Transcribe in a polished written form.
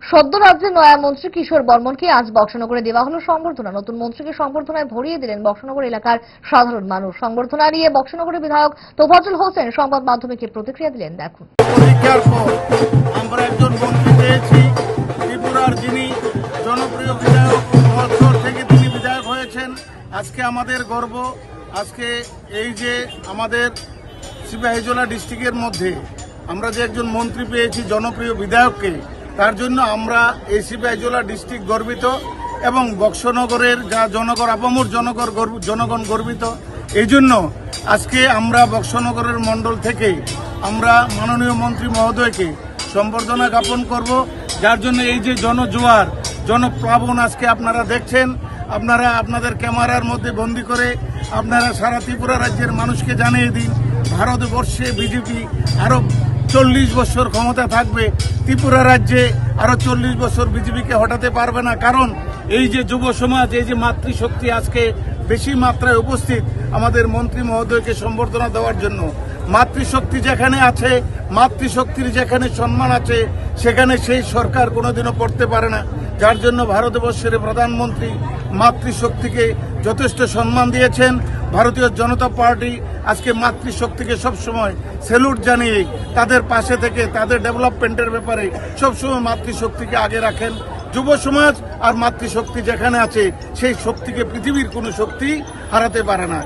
সদ্য রাজ্যের নয়া মন্ত্রী কিশোর বর্মনকে আজ বক্সনগরে দেওয়া হলো সংবর্ধনা। নতুন মন্ত্রীকে সংবর্ধনায় ভরিয়ে দিলেন বক্সনগর এলাকার সাধারণ মানুষ। সংবর্ধনা নিয়ে বক্সনগরের বিধায়ক তোফাজ্জল হোসেন সংবাদ মাধ্যমকে প্রতিক্রিয়া দিলেন। দেখুন, পরীক্ষার পর আমরা একজন মন্ত্রী পেয়েছি, ত্রিপুরার যিনি জনপ্রিয় বিধায়ক, মহোৎসব থেকে তিনি বিধায়ক হয়েছেন। আজকে আমাদের গর্ব, আজকে এই যে আমাদের সিপাহীজলা ডিস্ট্রিক্টের মধ্যে আমরা যে একজন মন্ত্রী পেয়েছি জনপ্রিয় বিধায়ককে, তার জন্য আমরা এই সিপাহীজলা ডিস্ট্রিক্ট গর্বিত এবং বক্সনগরের যা জনগণ আপামর জনগণ গর্বিত। এই জন্য আজকে আমরা বক্সনগরের মণ্ডল থেকে আমরা মাননীয় মন্ত্রী মহোদয়কে সম্বর্ধনা জ্ঞাপন করব, যার জন্য এই যে জনজোয়ার জনপ্লাবন আজকে আপনারা দেখছেন। আপনারা আপনাদের ক্যামেরার মধ্যে বন্দি করে আপনারা সারা ত্রিপুরা রাজ্যের মানুষকে জানিয়ে দিন, ভারতবর্ষে বিজেপি আরও 40 বছর ক্ষমতা থাকবে, ত্রিপুরা রাজ্যে আরও 40 বছর বিজেপিকে হটাতে পারবে না। কারণ এই যে যুব সমাজ, এই যে মাতৃশক্তি আজকে বেশি মাত্রায় উপস্থিত আমাদের মন্ত্রী মহোদয়কে সম্বর্ধনা দেওয়ার জন্য। মাতৃশক্তি যেখানে আছে, মাতৃশক্তির যেখানে সম্মান আছে, সেখানে সেই সরকার কোনোদিনও পড়তে পারে না। যার জন্য ভারতবর্ষের প্রধানমন্ত্রী মাতৃশক্তিকে যথেষ্ট সম্মান দিয়েছেন। ভারতীয় জনতা পার্টি আজকে মাতৃশক্তিকে সবসময় স্যালুট জানিয়ে তাদের পাশে থেকে তাদের ডেভেলপমেন্টের ব্যাপারে সবসময় মাতৃশক্তিকে আগে রাখেন। যুব সমাজ আর মাতৃশক্তি যেখানে আছে, সেই শক্তিকে পৃথিবীর কোনো শক্তি হারাতে পারে না।